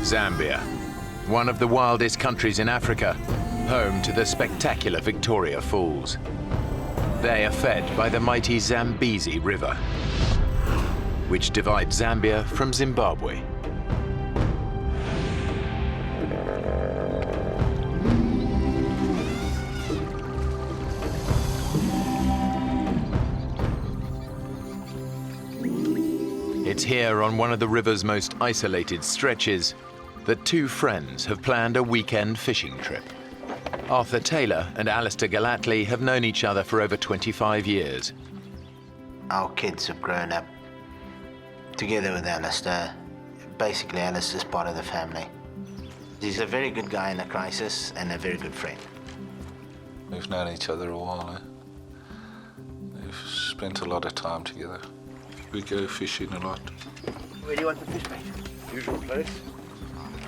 Zambia, one of the wildest countries in Africa, home to the spectacular Victoria Falls. They are fed by the mighty Zambezi River, which divides Zambia from Zimbabwe. It's here on one of the river's most isolated stretches that two friends have planned a weekend fishing trip. Arthur Taylor and Alistair Galatley have known each other for over 25 years. Our kids have grown up together with Alistair. Basically, Alistair's part of the family. He's a very good guy in a crisis and a very good friend. We've known each other a while, We've spent a lot of time together. We go fishing a lot. Where do you want the fish, mate? Usual place.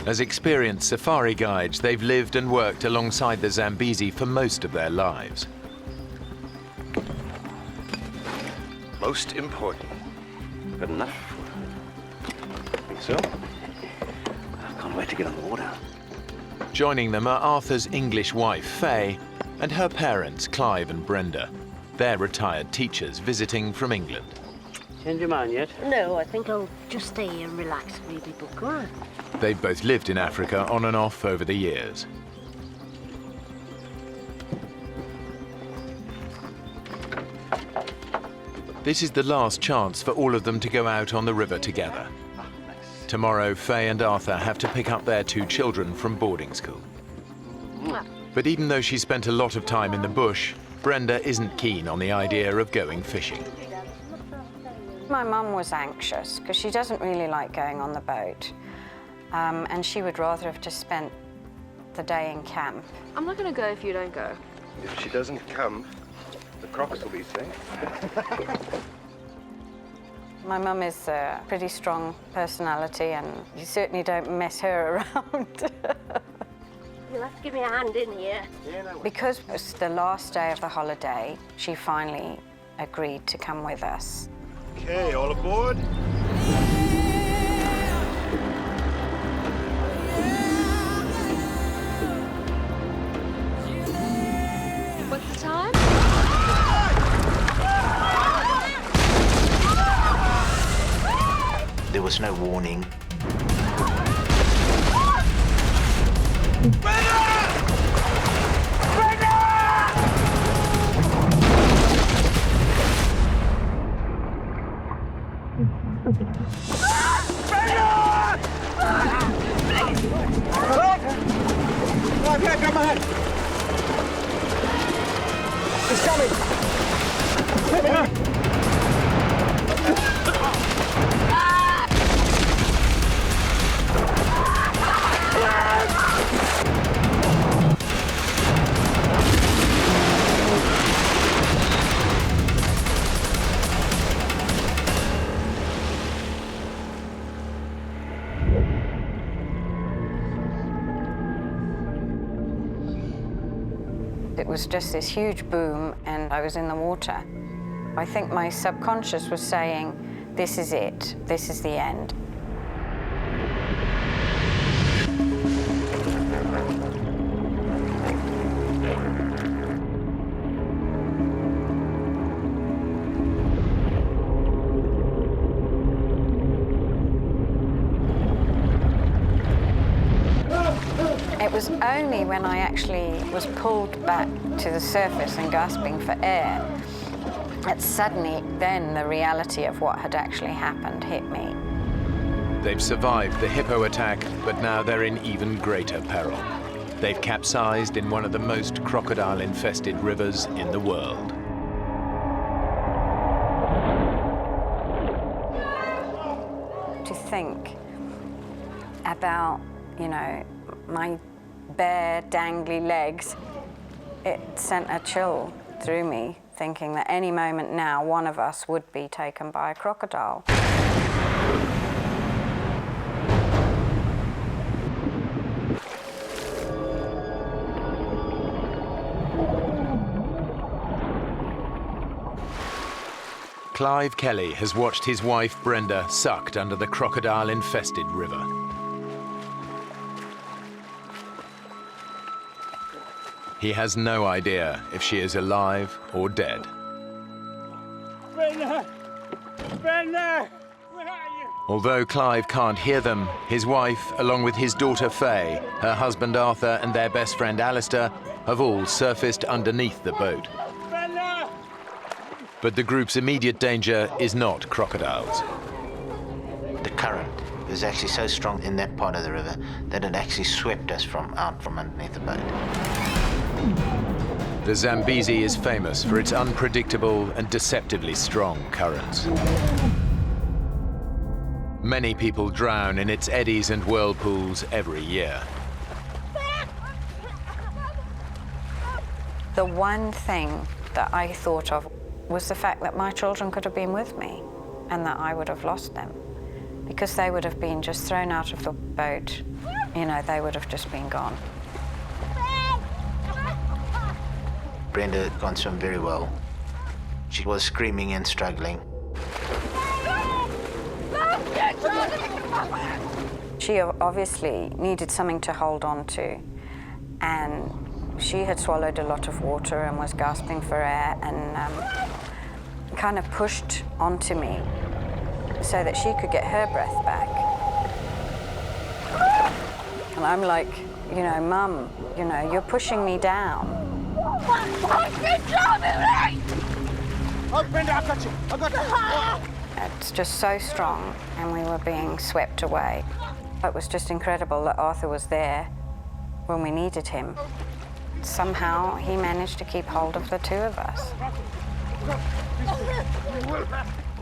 As experienced safari guides, they've lived and worked alongside the Zambezi for most of their lives. Most important. Good enough? Think so? I can't wait to get on the water. Joining them are Arthur's English wife, Faye, and her parents, Clive and Brenda. They're retired teachers visiting from England. Change your mind yet? No, I think I'll just stay here and relax and read a book, all right? They've both lived in Africa on and off over the years. This is the last chance for all of them to go out on the river together. Tomorrow, Faye and Arthur have to pick up their two children from boarding school. But even though she spent a lot of time in the bush, Brenda isn't keen on the idea of going fishing. My mum was anxious because she doesn't really like going on the boat, and she would rather have just spent the day in camp. I'm not going to go if you don't go. If she doesn't come, the crocs will be safe. My mum is a pretty strong personality, and you certainly don't mess her around. You'll have to give me a hand in here. Because it was the last day of the holiday, she finally agreed to come with us. Okay, all aboard. What's the time? There was no warning. It's coming! Let me know! It was just this huge boom, and I was in the water. I think my subconscious was saying, this is it, this is the end. It was only when I actually was pulled back to the surface and gasping for air that suddenly then the reality of what had actually happened hit me. They've survived the Hippo attack, but now they're in even greater peril. They've capsized in one of the most crocodile-infested rivers in the world. To think about, my bare, dangly legs, it sent a chill through me, thinking that any moment now, one of us would be taken by a crocodile. Clive Kelly has watched his wife Brenda sucked under the crocodile-infested river. He has no idea if she is alive or dead. Brenda! Brenda! Where are you? Although Clive can't hear them, his wife, along with his daughter Faye, her husband Arthur and their best friend Alistair, have all surfaced underneath the boat. Brenda! But the group's immediate danger is not crocodiles. The current was actually so strong in that part of the river that it actually swept us out from underneath the boat. The Zambezi is famous for its unpredictable and deceptively strong currents. Many people drown in its eddies and whirlpools every year. The one thing that I thought of was the fact that my children could have been with me and that I would have lost them because they would have been just thrown out of the boat. You know, they would have just been gone. Brenda can't swim very well. She was screaming and struggling. She obviously needed something to hold on to, and she had swallowed a lot of water and was gasping for air and kind of pushed onto me so that she could get her breath back. And I'm like, you know, Mum, you know, you're pushing me down. Oh, Brenda, I got you. I got you. It's just so strong, and we were being swept away. It was just incredible that Arthur was there when we needed him. Somehow he managed to keep hold of the two of us.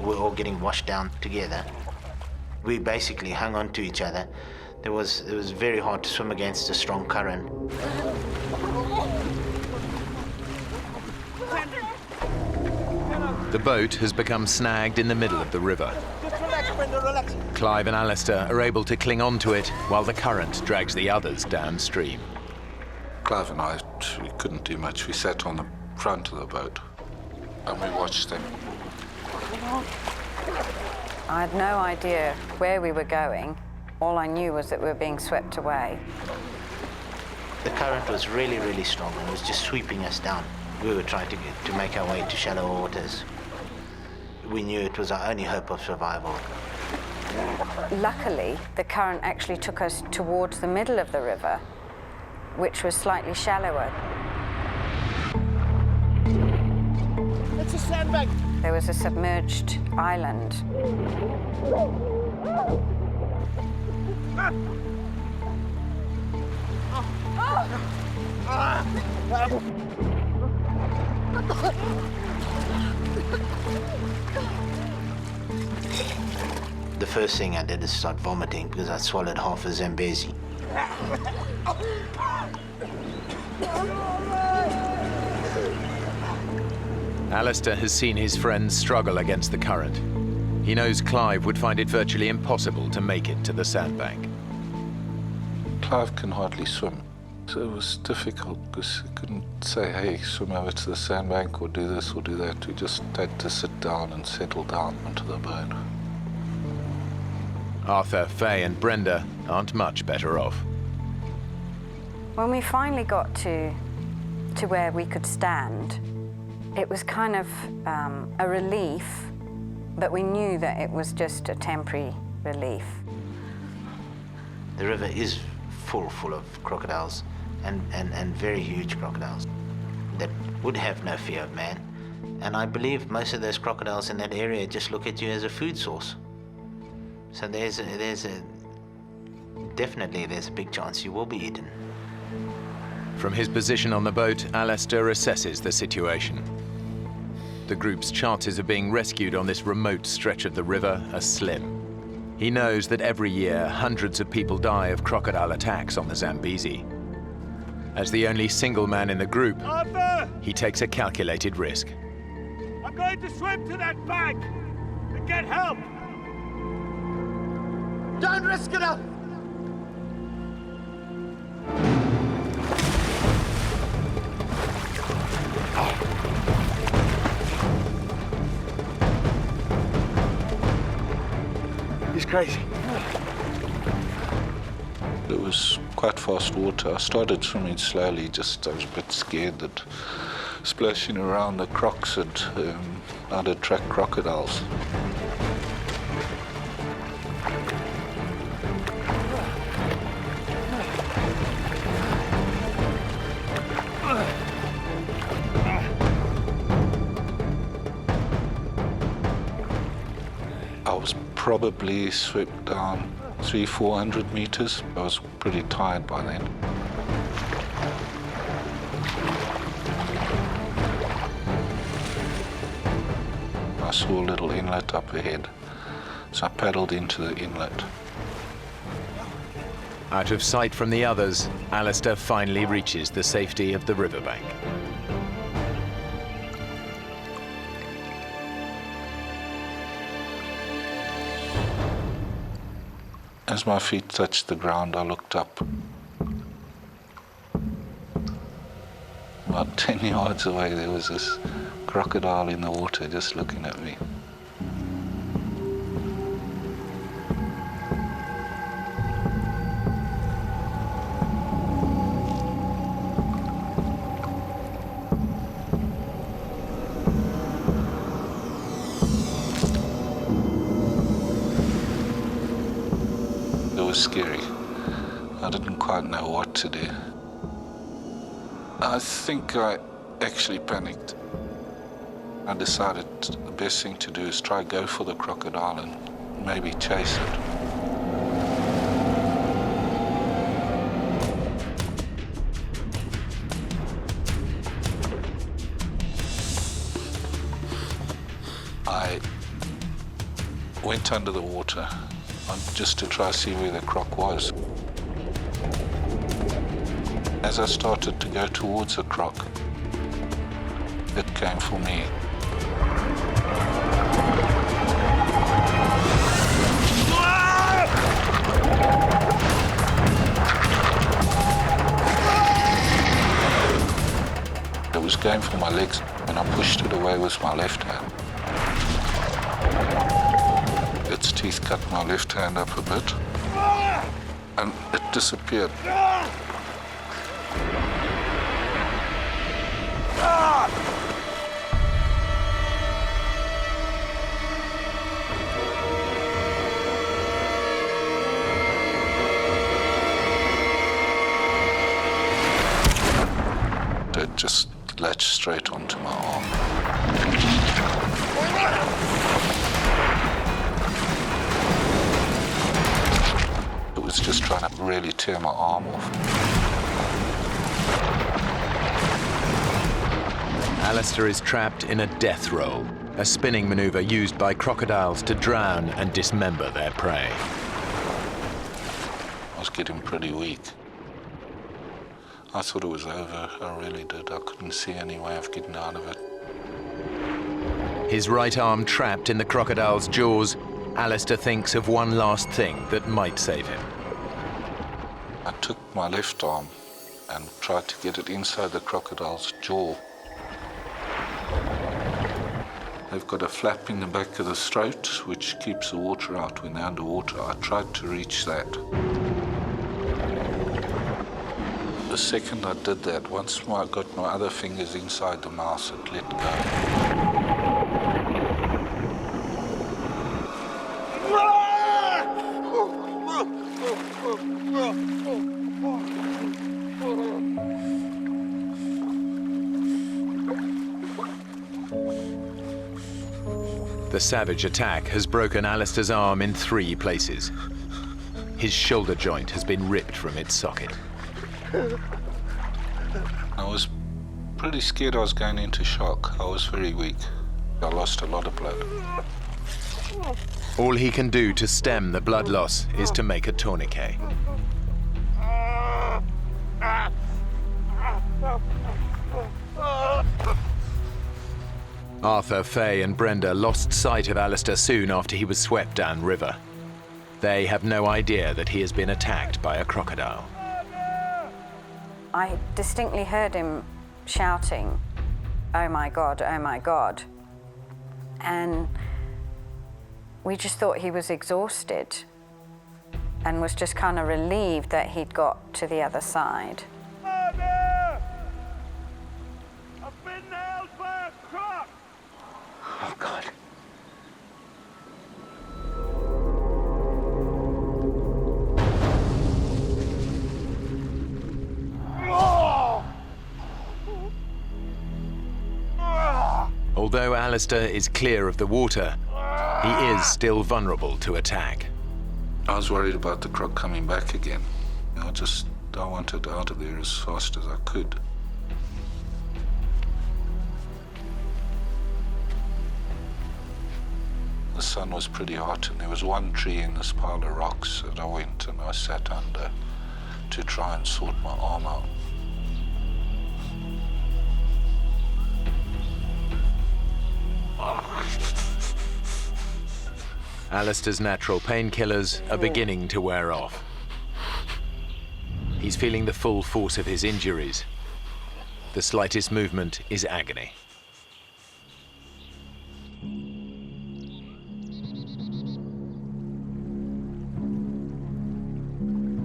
We're all getting washed down together. We basically hung on to each other. It was very hard to swim against a strong current. The boat has become snagged in the middle of the river. Just relax, Brenda, relax. Clive and Alistair are able to cling on to it while the current drags the others downstream. Clive and I, we couldn't do much. We sat on the front of the boat and we watched them. I had no idea where we were going. All I knew was that we were being swept away. The current was really, really strong and it was just sweeping us down. We were trying to make our way to shallow waters. We knew it was our only hope of survival. Luckily, the current actually took us towards the middle of the river, which was slightly shallower. It's a sandbank. There was a submerged island. The first thing I did is start vomiting because I swallowed half a Zambezi. Alistair has seen his friends struggle against the current. He knows Clive would find it virtually impossible to make it to the sandbank. Clive can hardly swim, so it was difficult because he couldn't say, hey, swim over to the sandbank or do this or do that. We just had to sit down and settle down onto the boat. Arthur, Faye and Brenda aren't much better off. When we finally got to where we could stand, it was kind of a relief, but we knew that it was just a temporary relief. The river is full of crocodiles and very huge crocodiles that would have no fear of man. And I believe most of those crocodiles in that area just look at you as a food source. So definitely there's a big chance you will be eaten. From his position on the boat, Alistair assesses the situation. The group's chances of being rescued on this remote stretch of the river are slim. He knows that every year hundreds of people die of crocodile attacks on the Zambezi. As the only single man in the group, Arthur! he takes a calculated risk. I'm going to swim to that bank and get help. Don't risk it up. He's crazy. It was quite fast water. I started swimming slowly, I was a bit scared that splashing around the crocs I'd attract crocodiles. I was probably swept down 300-400 meters. I was pretty tired by then. I saw a little inlet up ahead, so I paddled into the inlet. Out of sight from the others, Alistair finally reaches the safety of the riverbank. As my feet touched the ground, I looked up. About 10 yards away, there was this crocodile in the water just looking at me. It was scary. I didn't quite know what to do. I think I actually panicked. I decided the best thing to do is try go for the crocodile and maybe chase it. I went under the water just to try to see where the croc was. As I started to go towards the croc, it came for me. It was going for my legs, and I pushed it away with my left hand. Its teeth cut my left hand up a bit, and it disappeared. It just latched straight onto my arm. It was just trying to really tear my arm off. Alistair is trapped in a death roll, a spinning maneuver used by crocodiles to drown and dismember their prey. I was getting pretty weak. I thought it was over, I really did. I couldn't see any way of getting out of it. His right arm trapped in the crocodile's jaws, Alistair thinks of one last thing that might save him. I took my left arm and tried to get it inside the crocodile's jaw. They've got a flap in the back of the throat which keeps the water out when they're underwater. I tried to reach that. The second I did that, once I got my other fingers inside the mouth, it let go. The savage attack has broken Alistair's arm in 3 places. His shoulder joint has been ripped from its socket. I was pretty scared I was going into shock. I was very weak. I lost a lot of blood. All he can do to stem the blood loss is to make a tourniquet. Arthur, Faye and Brenda lost sight of Alistair soon after he was swept downriver. They have no idea that he has been attacked by a crocodile. I distinctly heard him shouting, "Oh my God, oh my God." And we just thought he was exhausted. and was just kind of relieved that he'd got to the other side. Mother! I've been nailed by a croc! Oh, God. Although Alistair is clear of the water, he is still vulnerable to attack. I was worried about the croc coming back again. I wanted out of there as fast as I could. The sun was pretty hot, and there was one tree in this pile of rocks that I went and I sat under to try and sort my arm out. Alistair's natural painkillers are beginning to wear off. He's feeling the full force of his injuries. The slightest movement is agony.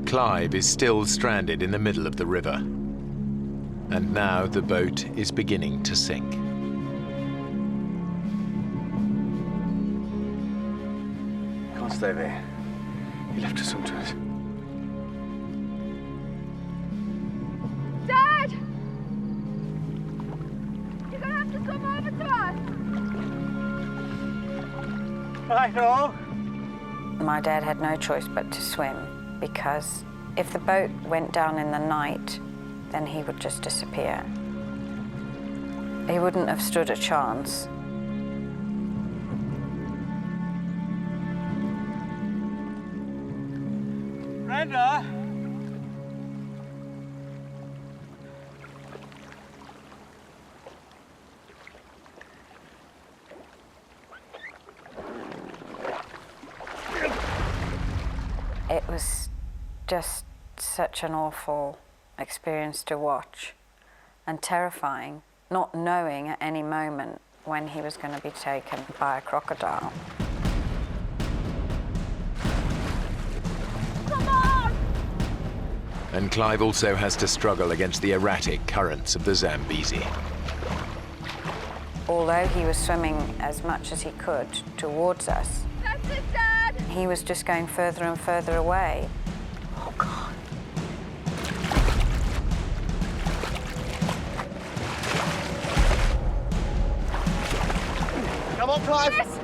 Clive is still stranded in the middle of the river. And now the boat is beginning to sink. Can't stay there. He left us onto it. Dad! You're gonna have to swim over to us. I know. My dad had no choice but to swim, because if the boat went down in the night, then he would just disappear. He wouldn't have stood a chance. Brenda! It was just such an awful experience to watch, and terrifying, not knowing at any moment when he was going to be taken by a crocodile. Come on! And Clive also has to struggle against the erratic currents of the Zambezi. Although he was swimming as much as he could towards us, That's it, Dad! he was just going further and further away. Oh, God. Come on, Clive! Yes!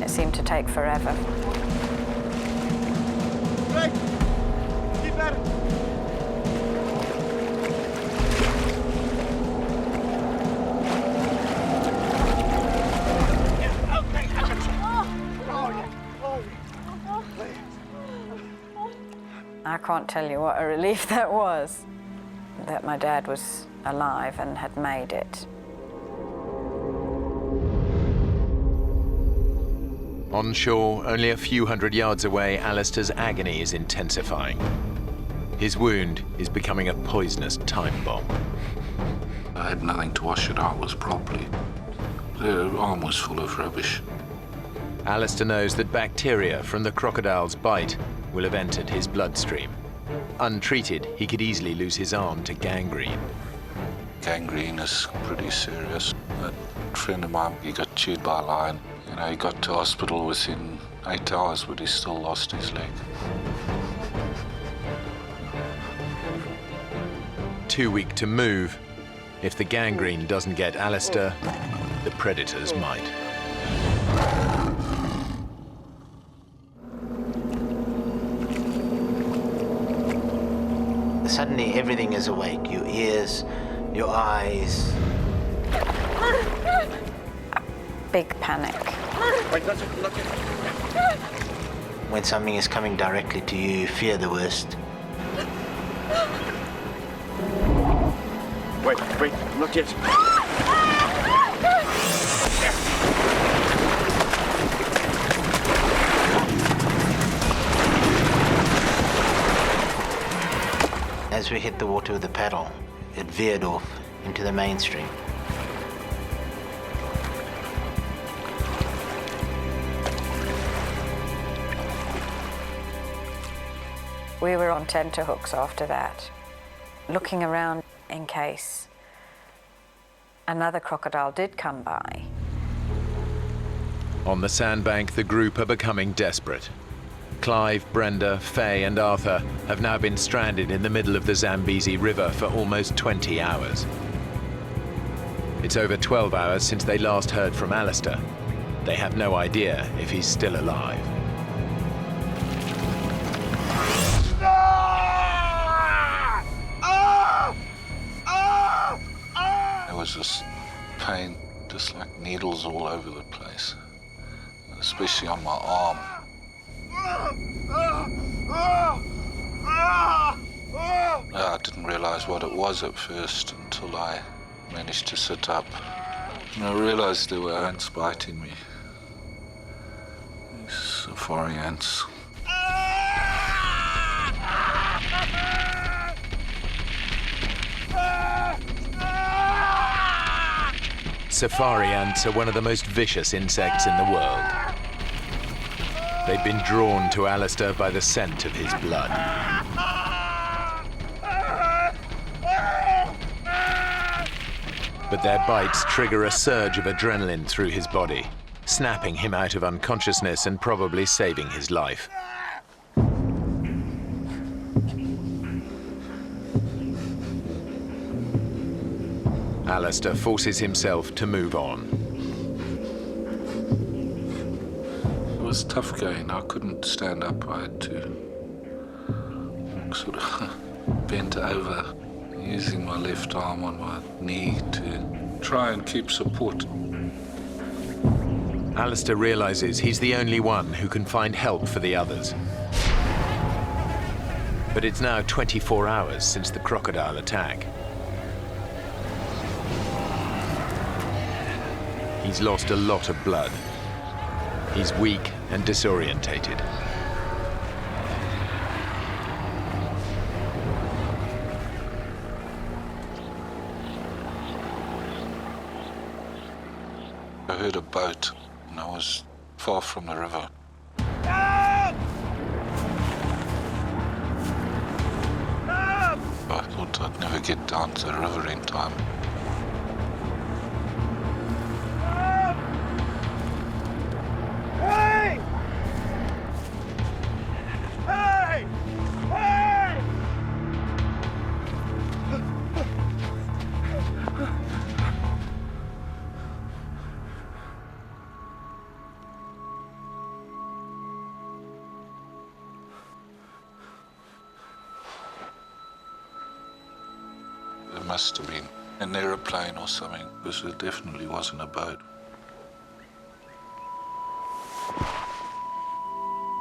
It seemed to take forever. Great! Keep at it! Yeah, okay, I got you. Oh, yeah. I can't tell you what a relief that was, that my dad was alive and had made it. On shore, only a few hundred yards away, Alistair's agony is intensifying. His wound is becoming a poisonous time bomb. I had nothing to wash it out with properly. The arm was full of rubbish. Alistair knows that bacteria from the crocodile's bite will have entered his bloodstream. Untreated, he could easily lose his arm to gangrene. Gangrene is pretty serious. A friend of mine, he got chewed by a lion. You know, he got to hospital within 8 hours, but he still lost his leg. Too weak to move. If the gangrene doesn't get Alistair, the predators might. Suddenly everything is awake. Your ears, your eyes. Big panic. Wait, that's it, look it. When something is coming directly to you, you fear the worst. Wait, not yet. As we hit the water with the paddle, it veered off into the mainstream. We were on tenterhooks after that, looking around in case another crocodile did come by. On the sandbank, the group are becoming desperate. Clive, Brenda, Faye and Arthur have now been stranded in the middle of the Zambezi River for almost 20 hours. It's over 12 hours since they last heard from Alistair. They have no idea if he's still alive. There was this pain, just like needles all over the place, especially on my arm. I didn't realize what it was at first until I managed to sit up. And I realized there were ants biting me. These safari ants. Safari ants are one of the most vicious insects in the world. They've been drawn to Alistair by the scent of his blood. But their bites trigger a surge of adrenaline through his body, snapping him out of unconsciousness and probably saving his life. Alistair forces himself to move on. It was tough going. I couldn't stand up. I had to sort of bent over, using my left arm on my knee to try and keep support. Alistair realizes he's the only one who can find help for the others. But it's now 24 hours since the crocodile attack. He's lost a lot of blood. He's weak and disorientated. I heard a boat, and I was far from the river. I thought I'd never get down to the river in time. There must have been an aeroplane or something, because it definitely wasn't a boat.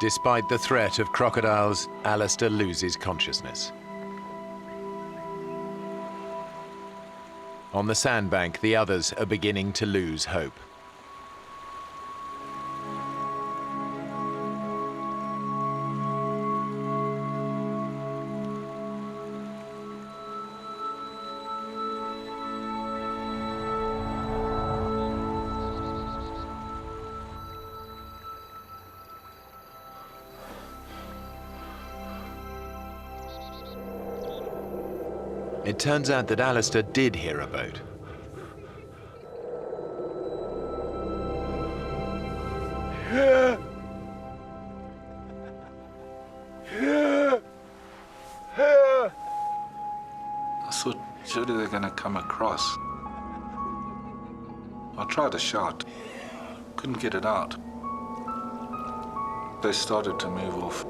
Despite the threat of crocodiles, Alistair loses consciousness. On the sandbank, the others are beginning to lose hope. It turns out that Alistair did hear a boat. I thought, surely they're going to come across. I tried to shout, couldn't get it out. They started to move off.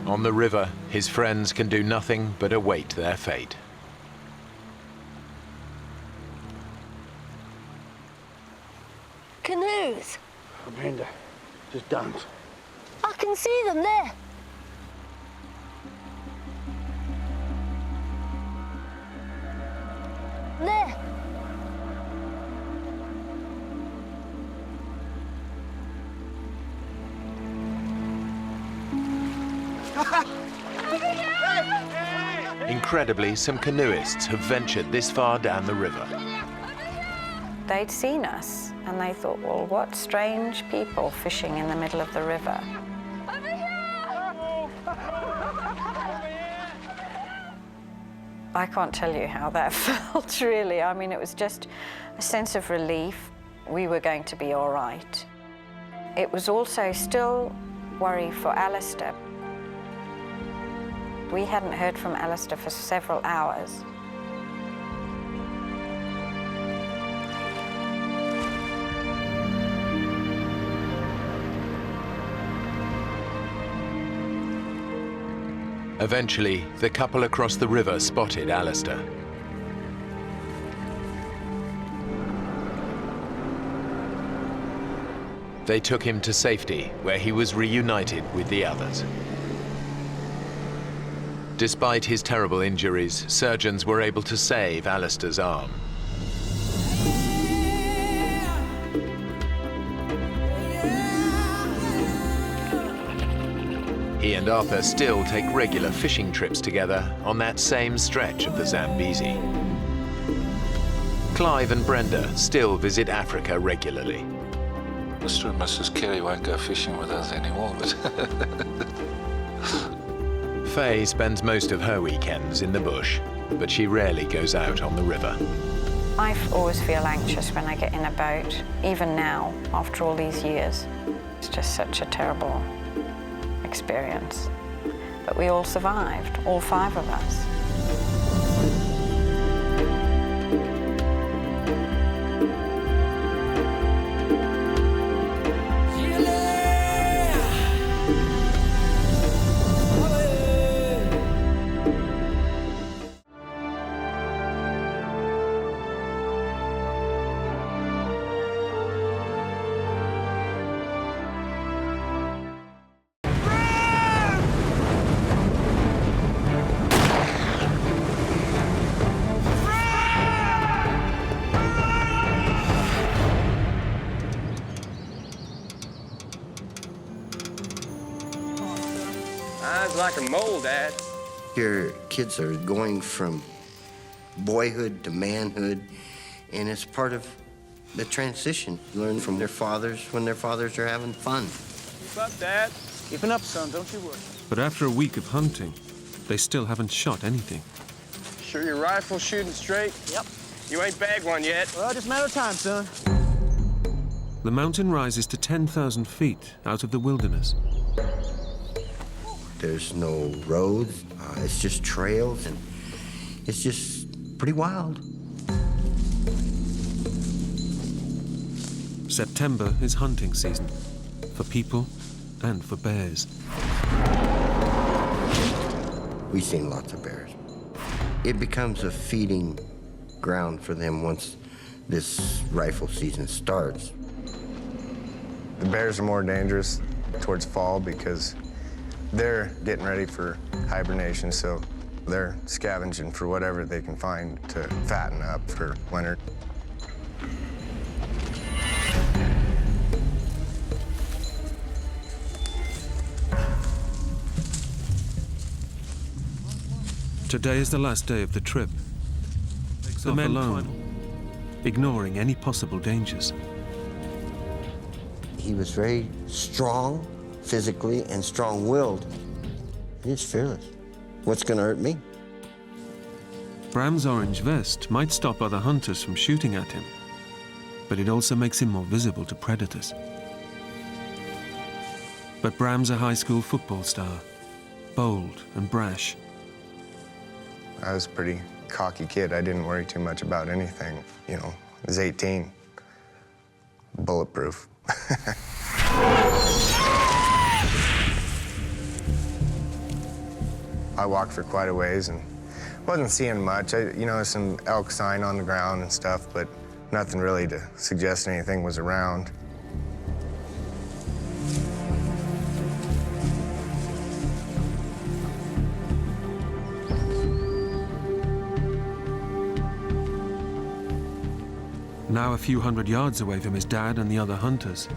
On the river, his friends can do nothing but await their fate. Canoes. Brenda, just don't. I can see them there. There. Incredibly, some canoeists have ventured this far down the river. They'd seen us and they thought, well, what strange people fishing in the middle of the river. I can't tell you how that felt, really. I mean, it was just a sense of relief. We were going to be all right. It was also still worry for Alistair. We hadn't heard from Alistair for several hours. Eventually, the couple across the river spotted Alistair. They took him to safety, where he was reunited with the others. Despite his terrible injuries, surgeons were able to save Alistair's arm. He and Arthur still take regular fishing trips together on that same stretch of the Zambezi. Clive and Brenda still visit Africa regularly. Mr. and Mrs. Carey won't go fishing with us anymore, but Faye spends most of her weekends in the bush, but she rarely goes out on the river. I always feel anxious when I get in a boat, even now, after all these years. It's just such a terrible experience. But we all survived, all 5 of us. Like a mole, Dad. Your kids are going from boyhood to manhood, and it's part of the transition. Learn from their fathers when their fathers are having fun. Keep up, Dad. Keeping up, son. Don't you worry. But after a week of hunting, they still haven't shot anything. Sure your rifle's shooting straight? Yep. You ain't bagged one yet. Well, just a matter of time, son. The mountain rises to 10,000 feet out of the wilderness. There's no roads, it's just trails, and it's just pretty wild. September is hunting season, for people and for bears. We've seen lots of bears. It becomes a feeding ground for them once this rifle season starts. The bears are more dangerous towards fall because they're getting ready for hibernation, so they're scavenging for whatever they can find to fatten up for winter. Today is the last day of the trip. The men alone, ignoring any possible dangers. He was very strong physically and strong-willed. He's fearless. What's gonna hurt me? Bram's orange vest might stop other hunters from shooting at him, but it also makes him more visible to predators. But Bram's a high school football star, bold and brash. I was a pretty cocky kid. I didn't worry too much about anything. You know, I was 18, bulletproof. I walked for quite a ways and wasn't seeing much. You know, some elk sign on the ground and stuff, but nothing really to suggest anything was around. Now a few hundred yards away from his dad and the other hunters,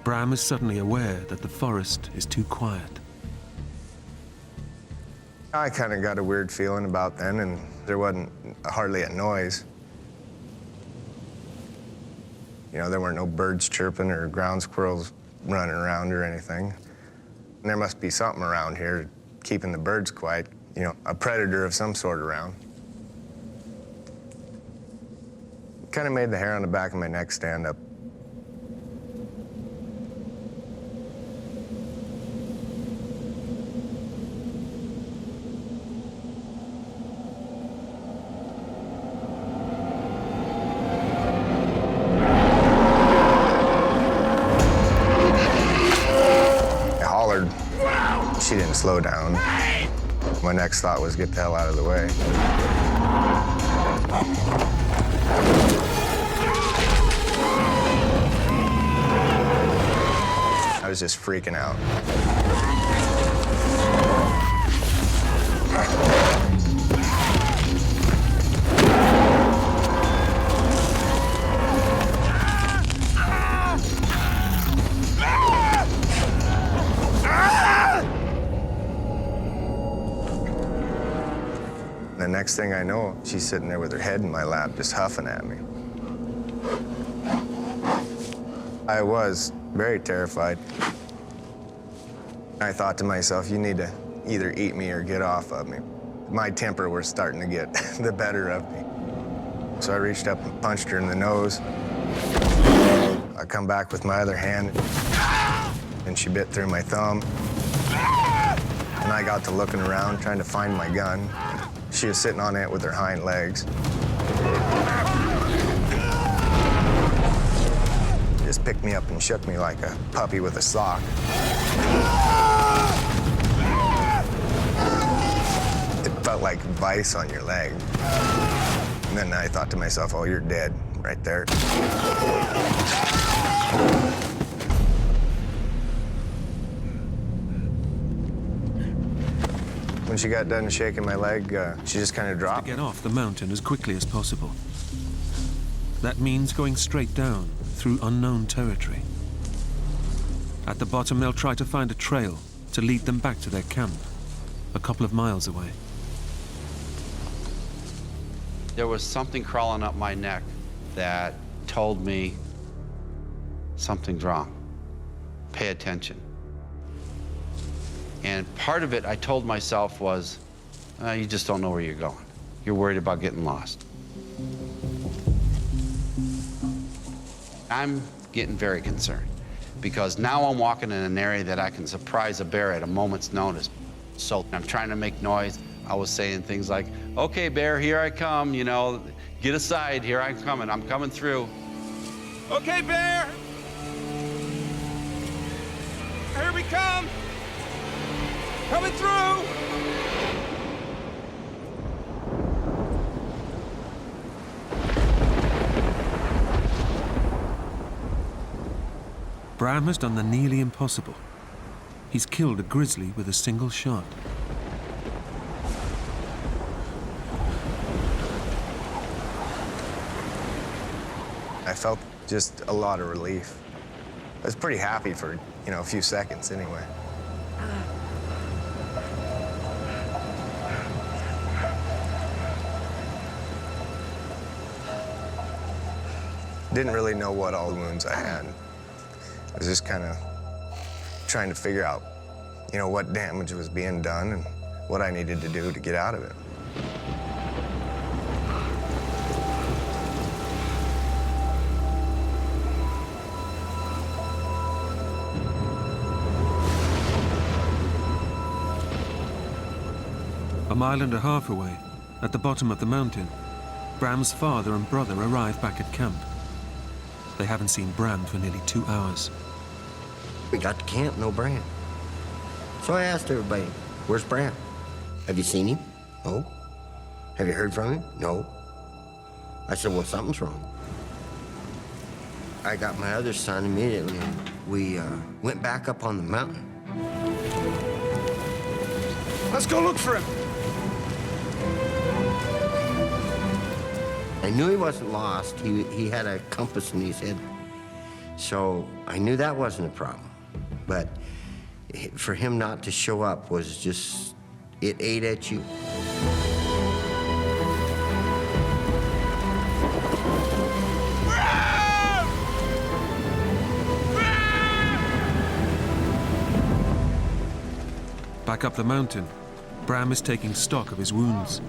Bram is suddenly aware that the forest is too quiet. I kind of got a weird feeling about then, and there wasn't hardly a noise. You know, there weren't no birds chirping or ground squirrels running around or anything. And there must be something around here keeping the birds quiet, you know, a predator of some sort around. Kind of made the hair on the back of my neck stand up. She didn't slow down. My next thought was get the hell out of the way. I was just freaking out. The next thing I know, she's sitting there with her head in my lap, just huffing at me. I was very terrified. I thought to myself, you need to either eat me or get off of me. My temper was starting to get the better of me. So I reached up and punched her in the nose. I come back with my other hand, and she bit through my thumb. And I got to looking around, trying to find my gun. She was sitting on it with her hind legs. Just picked me up and shook me like a puppy with a sock. It felt like vice on your leg. And then I thought to myself, oh, you're dead right there. When she got done shaking my leg, she just kind of dropped. To get off the mountain as quickly as possible. That means going straight down through unknown territory. At the bottom, they'll try to find a trail to lead them back to their camp, a couple of miles away. There was something crawling up my neck that told me something's wrong. Pay attention. And part of it, I told myself, was, you just don't know where you're going. You're worried about getting lost. I'm getting very concerned because now I'm walking in an area that I can surprise a bear at a moment's notice. So I'm trying to make noise. I was saying things like, okay, bear, here I come, you know, get aside, here I'm coming through. Okay, bear! Here we come! Coming through! Bram has done the nearly impossible. He's killed a grizzly with a single shot. I felt just a lot of relief. I was pretty happy for, you know, a few seconds anyway. Didn't really know what all the wounds I had. I was just kind of trying to figure out, you know, what damage was being done and what I needed to do to get out of it. A mile and a half away, at the bottom of the mountain, Bram's father and brother arrive back at camp. They haven't seen Bram for nearly 2 hours. We got to camp, no Bram. So I asked everybody, where's Bram? Have you seen him? No. Have you heard from him? No. I said, well, something's wrong. I got my other son immediately, and we went back up on the mountain. Let's go look for him! I knew he wasn't lost. He had a compass in his head. So I knew that wasn't a problem. But for him not to show up was just it ate at you. Back up the mountain, Bram is taking stock of his wounds.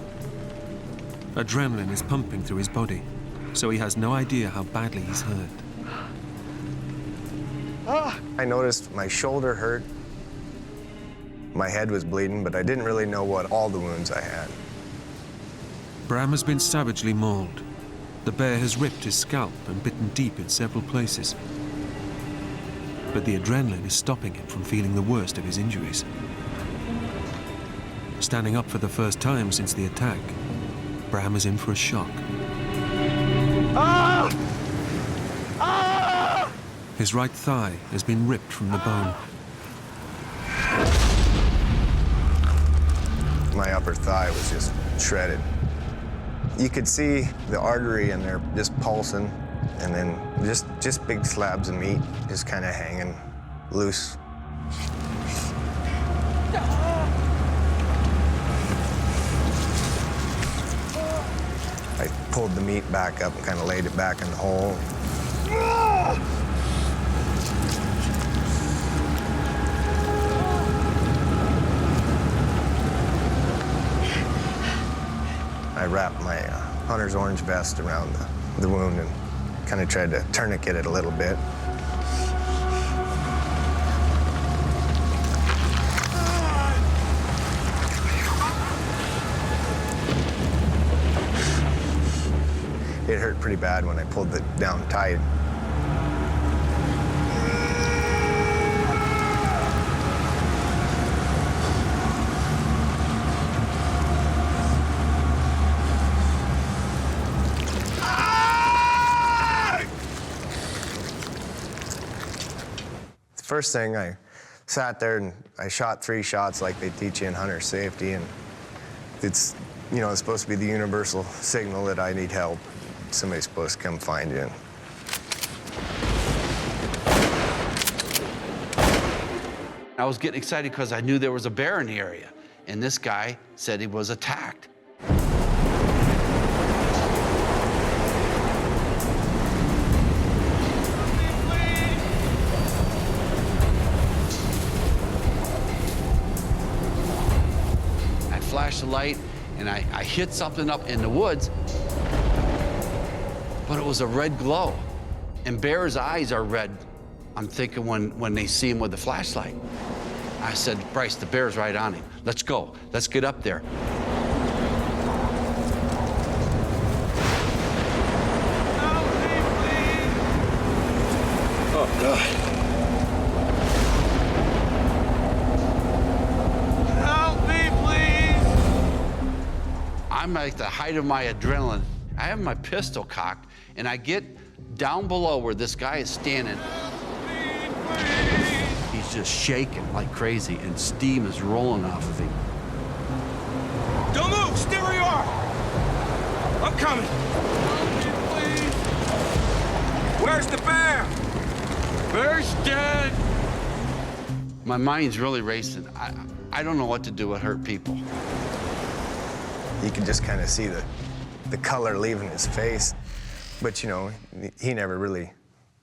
Adrenaline is pumping through his body, so he has no idea how badly he's hurt. I noticed my shoulder hurt. My head was bleeding, but I didn't really know what all the wounds I had. Bram has been savagely mauled. The bear has ripped his scalp and bitten deep in several places. But the adrenaline is stopping him from feeling the worst of his injuries. Standing up for the first time since the attack, Bram is in for a shock. Ah! Ah! His right thigh has been ripped from the bone. My upper thigh was just shredded. You could see the artery in there just pulsing, and then just big slabs of meat just kind of hanging loose. I pulled the meat back up and kind of laid it back in the hole. I wrapped my hunter's orange vest around the wound and kind of tried to tourniquet it a little bit. It hurt pretty bad when I pulled it down tight. The first thing, I sat there and I shot 3 shots like they teach you in hunter safety, and it's, you know, it's supposed to be the universal signal that I need help. Somebody's supposed to come find you. I was getting excited because I knew there was a bear in the area, and this guy said he was attacked. I flashed the light, and I hit something up in the woods, but it was a red glow. And bears' eyes are red, I'm thinking, when they see him with the flashlight. I said, Bryce, the bear's right on him. Let's go. Let's get up there. Oh, God. Help me, please! I'm at the height of my adrenaline. I have my pistol cocked, and I get down below where this guy is standing. He's just shaking like crazy, and steam is rolling off of him. Don't move! Stay where you are! I'm coming! Please! Where's the bear? Bear's dead! My mind's really racing. I don't know what to do with hurt people. You could just kind of see the color leaving his face. But, you know, he never really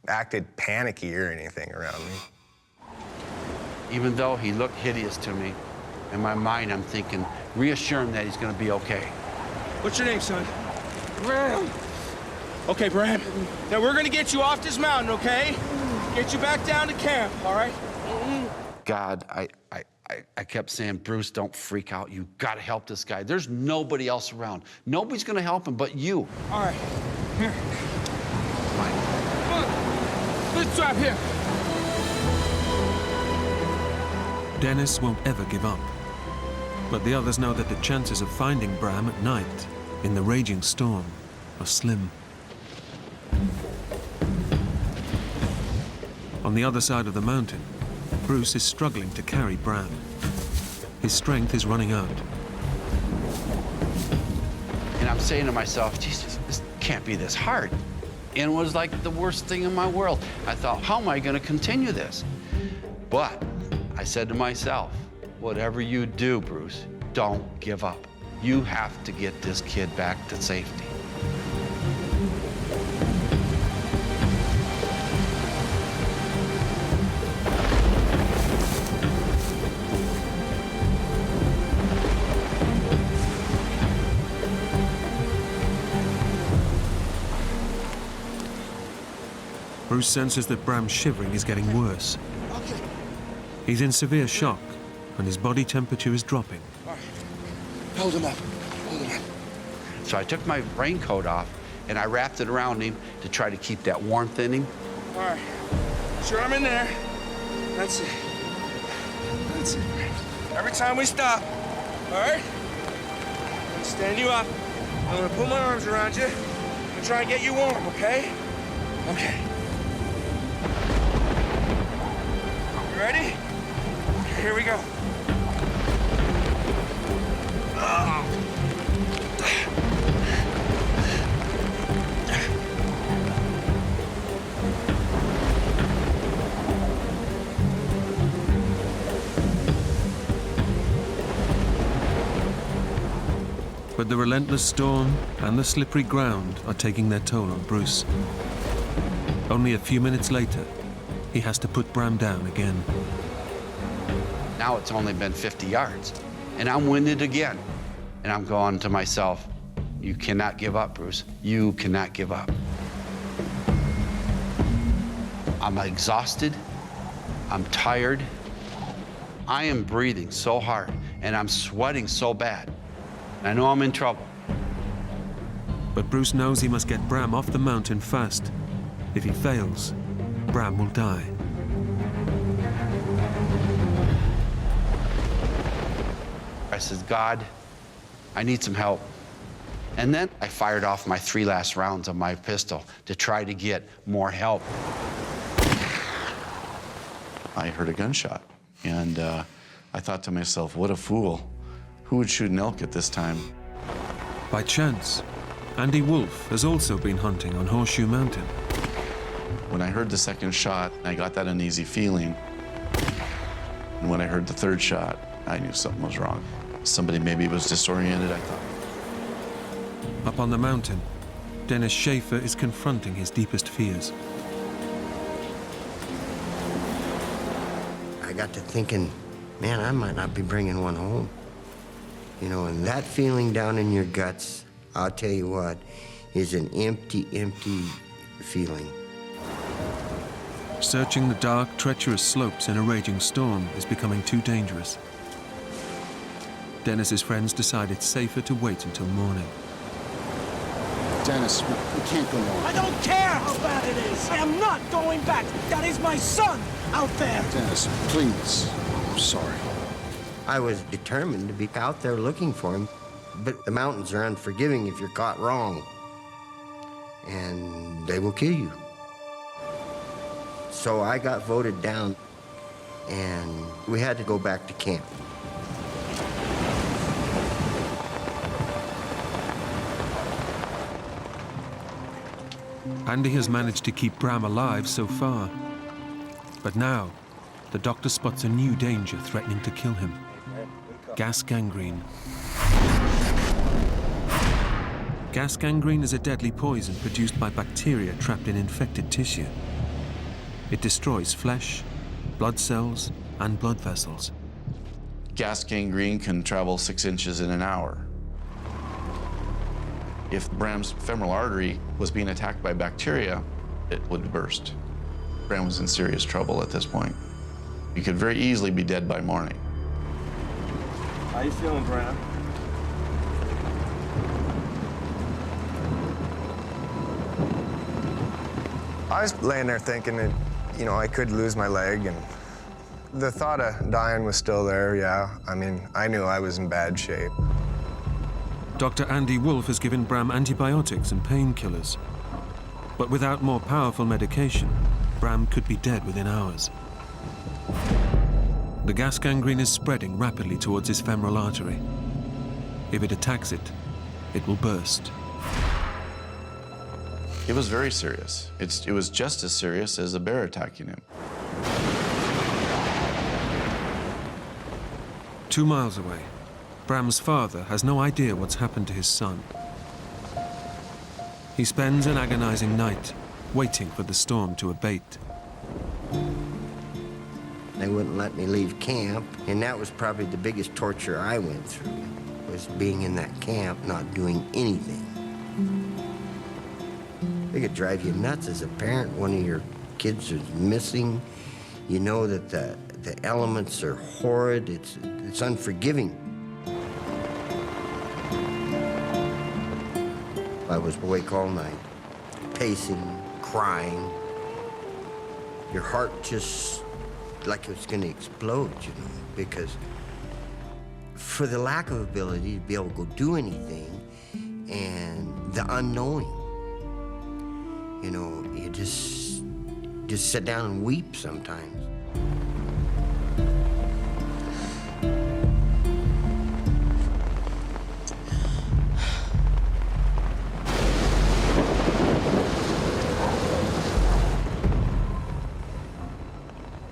acted panicky or anything around me. Even though he looked hideous to me, in my mind I'm thinking, reassure him that he's gonna be okay. What's your name, son? Bram. Okay, Bram. Now we're gonna get you off this mountain, okay? Get you back down to camp, all right? God, I kept saying, Bruce, don't freak out. You gotta help this guy. There's nobody else around. Nobody's gonna help him but you. All right. Here. Come on. Let's drive here. Dennis won't ever give up. But the others know that the chances of finding Bram at night, in the raging storm, are slim. On the other side of the mountain, Bruce is struggling to carry Bram. His strength is running out. And I'm saying to myself, Jesus, this can't be this hard. And it was like the worst thing in my world. I thought, how am I gonna continue this? But I said to myself, whatever you do, Bruce, don't give up. You have to get this kid back to safety. Bruce senses that Bram's shivering is getting worse. He's in severe shock, and his body temperature is dropping. Hold him up. Hold him up. So I took my raincoat off, and I wrapped it around him to try to keep that warmth in him. All right. Sure, I'm in there. That's it. That's it. Every time we stop, all right? I'm gonna stand you up. I'm gonna put my arms around you and try and get you warm, okay? Okay. You ready? Here we go. But the relentless storm and the slippery ground are taking their toll on Bruce. Only a few minutes later, he has to put Bram down again. Now it's only been 50 yards, and I'm winded again. And I'm going to myself, you cannot give up, Bruce. You cannot give up. I'm exhausted. I'm tired. I am breathing so hard, and I'm sweating so bad. I know I'm in trouble. But Bruce knows he must get Bram off the mountain fast. If he fails, Bram will die. I said, God, I need some help. And then I fired off my 3 last rounds of my pistol to try to get more help. I heard a gunshot, and I thought to myself, what a fool. Who would shoot an elk at this time? By chance, Andy Wolf has also been hunting on Horseshoe Mountain. When I heard the second shot, I got that uneasy feeling. And when I heard the third shot, I knew something was wrong. Somebody maybe was disoriented, I thought. Up on the mountain, Dennis Schaefer is confronting his deepest fears. I got to thinking, man, I might not be bringing one home. You know, and that feeling down in your guts, I'll tell you what, is an empty, empty feeling. Searching the dark, treacherous slopes in a raging storm is becoming too dangerous. Dennis's friends decide it's safer to wait until morning. Dennis, we can't go on. I don't care how bad it is. I am not going back. That is my son out there. Dennis, please. I'm sorry. I was determined to be out there looking for him, but the mountains are unforgiving if you're caught wrong. And they will kill you. So I got voted down, and we had to go back to camp. Andy has managed to keep Bram alive so far. But now, the doctor spots a new danger threatening to kill him. Gas gangrene. Gas gangrene is a deadly poison produced by bacteria trapped in infected tissue. It destroys flesh, blood cells, and blood vessels. Gas gangrene can travel 6 inches in an hour. If Bram's femoral artery was being attacked by bacteria, it would burst. Bram was in serious trouble at this point. He could very easily be dead by morning. How you feeling, Bram? I was laying there thinking that, you know, I could lose my leg, and the thought of dying was still there, yeah. I mean, I knew I was in bad shape. Dr. Andy Wolf has given Bram antibiotics and painkillers. But without more powerful medication, Bram could be dead within hours. The gas gangrene is spreading rapidly towards his femoral artery. If it attacks it, it will burst. It was very serious. It was just as serious as a bear attacking him. 2 miles away, Bram's father has no idea what's happened to his son. He spends an agonizing night waiting for the storm to abate. They wouldn't let me leave camp, and that was probably the biggest torture I went through, was being in that camp, not doing anything. It could drive you nuts as a parent. One of your kids is missing. You know that the elements are horrid. It's unforgiving. I was awake all night, pacing, crying. Your heart just like it was going to explode, you know, because for the lack of ability to be able to go do anything and the unknowing, you know, you just sit down and weep sometimes.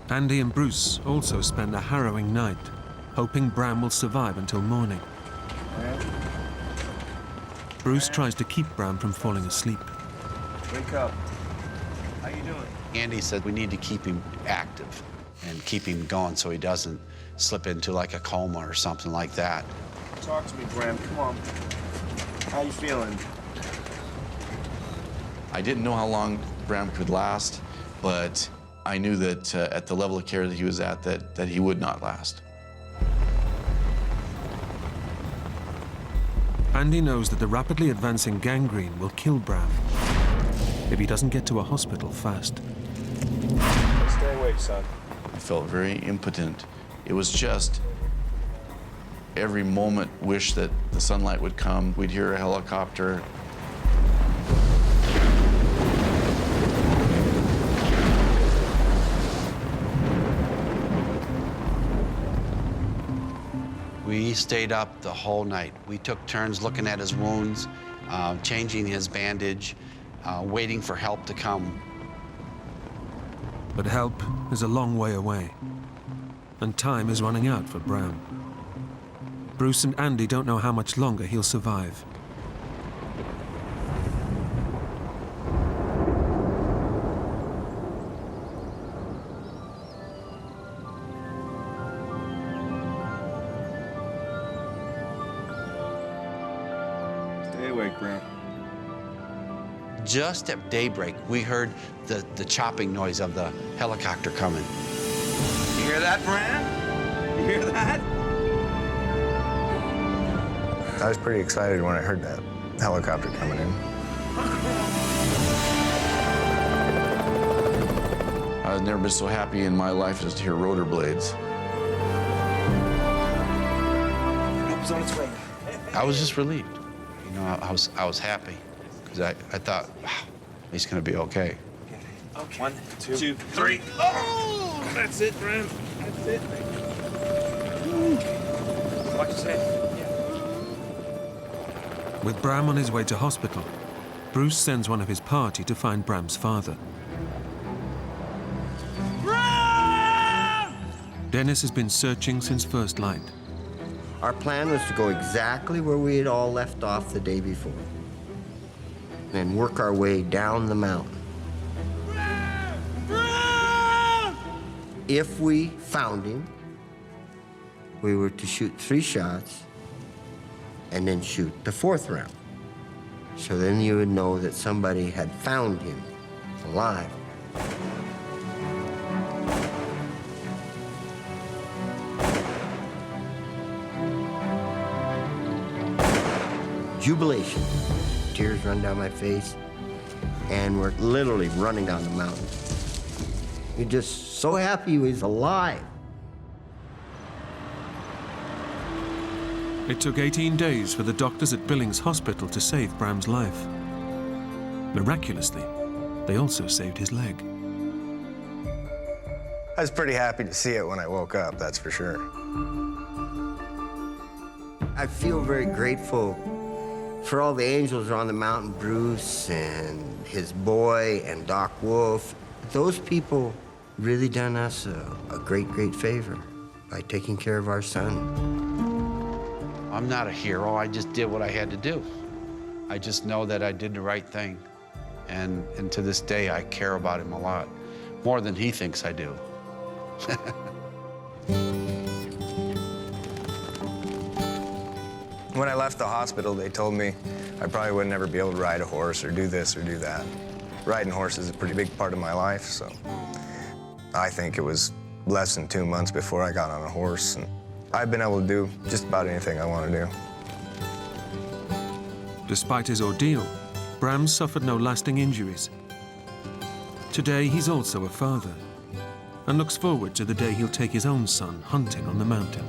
Andy and Bruce also spend a harrowing night, hoping Bram will survive until morning. Bruce tries to keep Bram from falling asleep. Wake up. How you doing? Andy said we need to keep him active and keep him going so he doesn't slip into like a coma or something like that. Talk to me, Bram. Come on. How you feeling? I didn't know how long Bram could last, but I knew that at the level of care that he was at, that he would not last. Andy knows that the rapidly advancing gangrene will kill Bram if he doesn't get to a hospital fast. Stay awake, son. I felt very impotent. It was just every moment wish that the sunlight would come. We'd hear a helicopter. We stayed up the whole night. We took turns looking at his wounds, changing his bandage, waiting for help to come. But help is a long way away, and time is running out for Bram. Bruce and Andy don't know how much longer he'll survive. Stay awake, Bram. Just at daybreak, we heard the chopping noise of the helicopter coming. You hear that, Bram? You hear that? I was pretty excited when I heard that helicopter coming in. I've never been so happy in my life as to hear rotor blades. Help is on its way. I was just relieved. You know, I was happy because I thought, wow, he's going to be okay. Okay. 1, 2, 3. Oh! That's it, Bram. That's it. Watch his head. With Bram on his way to hospital, Bruce sends one of his party to find Bram's father. Bram! Dennis has been searching since first light. Our plan was to go exactly where we had all left off the day before, and work our way down the mountain. If we found him, we were to shoot 3 shots and then shoot the 4th round. So then you would know that somebody had found him alive. Jubilation. Tears run down my face, and we're literally running down the mountain. You're just so happy he was alive. It took 18 days for the doctors at Billings Hospital to save Bram's life. Miraculously, they also saved his leg. I was pretty happy to see it when I woke up, that's for sure. I feel very grateful for all the angels on the mountain, Bruce and his boy and Doc Wolf. Those people really done us a great, great favor by taking care of our son. I'm not a hero. I just did what I had to do. I just know that I did the right thing. And to this day, I care about him a lot, more than he thinks I do. When I left the hospital, they told me I probably would never be able to ride a horse or do this or do that. Riding horses is a pretty big part of my life, so I think it was less than 2 months before I got on a horse, and I've been able to do just about anything I want to do. Despite his ordeal, Bram suffered no lasting injuries. Today, he's also a father and looks forward to the day he'll take his own son hunting on the mountain.